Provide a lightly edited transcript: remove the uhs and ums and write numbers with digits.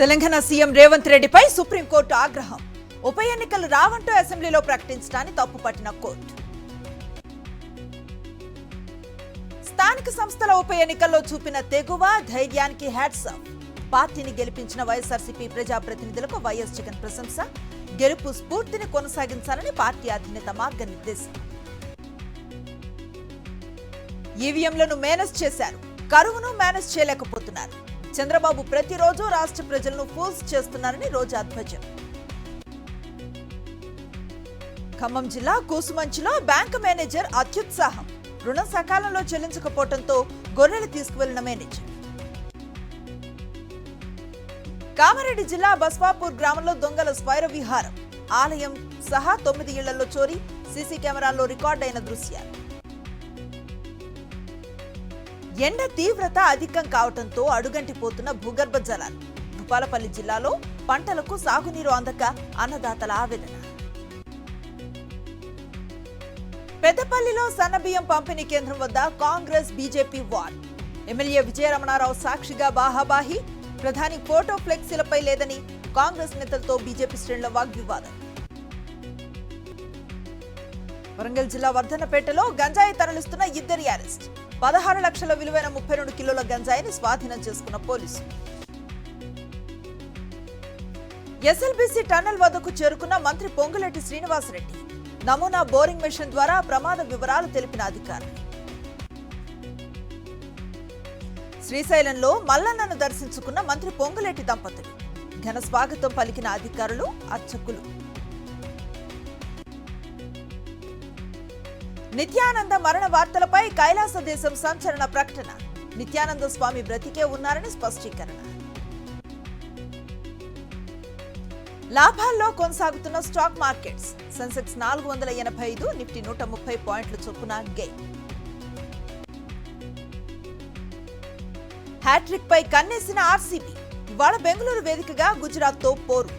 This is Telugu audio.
తెలంగాణ సీఎం రేవంత్ రెడ్డిపై సుప్రీంకోర్టు ఆగ్రహం. ఉప ఎన్నికలు రావంటూ అసెంబ్లీలో ప్రకటించడాన్ని తప్పుపట్టిన కోర్టు. స్థానిక సంస్థల ఉప ఎన్నికల్లో చూపిన తెగువ ధైర్యానికి హ్యాట్స్ ఆఫ్. పార్టీని గెలిపించిన వైఎస్ఆర్సీపీ ప్రజాప్రతినిధులకు వైఎస్ జగన్ ప్రశంస. గెలుపు స్ఫూర్తిని కొనసాగించాలని పార్టీ అధినేత మార్గనిర్దేశం. ఈవీఎంలను మేనేజ్ చేశారు, కరువును మేనేజ్ చేయలేకపోతున్నారు. చంద్రబాబు ప్రతిరోజు రాష్ట్ర ప్రజలను ఫూల్స్ చేస్తున్నారని రోజా ధ్వజం. ఖమ్మం జిల్లా కూసుమంచిలో బ్యాంకు మేనేజర్ అత్యుత్సాహం. రుణం సకాలంలో చెల్లించకపోవడంతో గొర్రెలు తీసుకువెళ్లిన మేనేజర్. కామారెడ్డి జిల్లా బస్వాపూర్ గ్రామంలో దొంగల స్వైర విహారం. ఆలయం సహా 9 ఇళ్లలో చోరీ. సీసీ కెమెరాల్లో రికార్డైన దృశ్యాలు. ఎండ తీవ్రత అధికం కావడంతో అడుగంటిపోతున్న భూగర్భ జలాలు. భూపాలపల్లి జిల్లాలో పంటలకు సాగునీరు అందక అన్నదాతల ఆవేదన. పెద్దపల్లిలో సన్నబియ్యం పంపిణీ కేంద్రం వద్ద Congress BJP war. MLA Vijaya Ramana Rao సాక్షిగా బాహాబాహి. ప్రధాని ఫోటో ఫ్లెక్సీలపై లేదని కాంగ్రెస్ నేతలతో బీజేపీ శ్రేణుల వాగ్వివాదం. వరంగల్ జిల్లా వర్ధన్నపేటలో గంజాయి తరలిస్తున్న 2 అరెస్ట్. 16 లక్షల విలువైన 32 కిలోల గంజాయిని స్వాధీనం చేసుకున్న పోలీసులు. ఎస్ఎల్బీసీ టన్నెల్ వద్దకు చేరుకున్న మంత్రి పొంగులేటి శ్రీనివాసరెడ్డి. నమూనా బోరింగ్ మెషిన్ ద్వారా ప్రమాద వివరాలు తెలిపిన అధికారులు. శ్రీశైలంలో మల్లన్నను దర్శించుకున్న మంత్రి పొంగులేటి దంపతులు. ఘన స్వాగతం పలికిన అధికారులు, అర్చకులు. నిత్యానంద మరణ వార్తలపై కైలాస దేశం సంచలన ప్రకటన. నిత్యానంద స్వామి బ్రతికే ఉన్నారని స్పష్టీకరణ. లాభాల్లో కొనసాగుతున్న స్టాక్ మార్కెట్స్. సెన్సెక్స్ 485, నిఫ్టీ 130 పాయింట్ల చొప్పున గెయిన్. హ్యాట్రిక్ పై కన్నేసిన ఆర్సీబీ. ఇవాళ బెంగళూరు వేదికగా గుజరాత్తో పోరు.